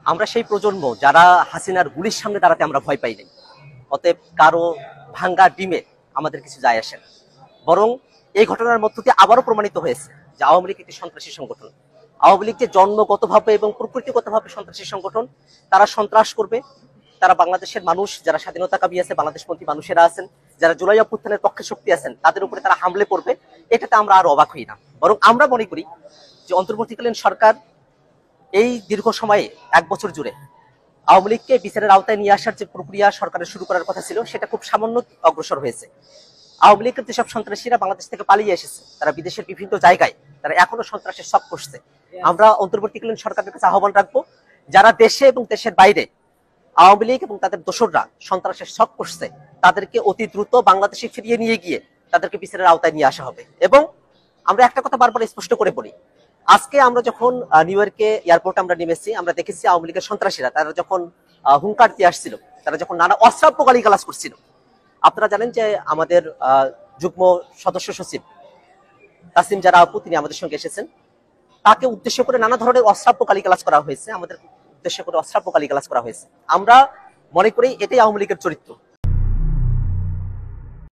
আমরা সেই প্রজন্ম যারা হাসিনার গুলির সামনে দাঁড়াতে আমরা ভয় পাই নাই। অতএব কারো ভাঙ্গা ডিমে আমাদের কিছু যায় আসে না। বরং এই ঘটনার মধ্য দিয়ে আবারও প্রমাণিত হয়েছে যে আওয়ামী লীগ একটি সন্ত্রাসী সংগঠন। আওয়ামী লীগ যে জন্মগতভাবে এবং প্রকৃতিগতভাবে সন্ত্রাসী সংগঠন, তারা সন্ত্রাস করবে। তারা বাংলাদেশের মানুষ যারা স্বাধীনতাকামী আছে, বাংলাদেশপন্থী মানুষেরা আছেন, যারা জুলাই অভ্যুত্থানের পক্ষে শক্তি আছেন, তাদের উপরে তারা হামলে পড়বে। এটাতে আমরা আর অবাক হই না, বরং আমরা মনে করি যে অন্তর্বর্তীকালীন সরকার এই দীর্ঘ সময়ে 1 বছর জুড়ে আওয়ামী লীগকে বিচারের আওতায় নিয়ে আসার যে প্রক্রিয়া সরকারের শুরু করার কথা ছিল, সেটা খুব সামান্য অগ্রসর হয়েছে। আওয়ামী লীগের যেসব সন্ত্রাসীরা বাংলাদেশ থেকে পালিয়ে এসেছে, তারা বিদেশের বিভিন্ন জায়গায় তারা এখনো সন্ত্রাসের শক করছে। আমরা অন্তর্বর্তীকালীন সরকারের কাছে আহ্বান রাখবো, যারা দেশে এবং দেশের বাইরে আওয়ামী লীগ এবং তাদের দোসররা সন্ত্রাসের শক করছে, তাদেরকে অতি দ্রুত বাংলাদেশে ফিরিয়ে নিয়ে গিয়ে তাদেরকে বিচারের আওতায় নিয়ে আসা হবে। এবং আমরা একটা কথা বারবার স্পষ্ট করে বলি, আজকে আমরা যখন নিউ ইয়র্কে এয়ারপোর্টে আমরা নেমেছি, আমরা দেখেছি আওয়ামী লীগের সন্ত্রাসীরা তারা যখন হুঙ্কার দিয়ে আসছিল, তারা যখন নানা অশ্রাব্য গালিগালাজ করছিল। আপনারা জানেন যে আমাদের যুগ্ম সদস্য সচিব তাসিম জারা আপু, তিনি আমাদের সঙ্গে এসেছেন। তাকে উদ্দেশ্য করে নানা ধরনের অশ্রাব্য গালিগালাজ করা হয়েছে, আমাদের উদ্দেশ্য করে অশ্রাব্য গালিগালাজ করা হয়েছে। আমরা মনে করি এটাই আওয়ামী লীগের চরিত্র।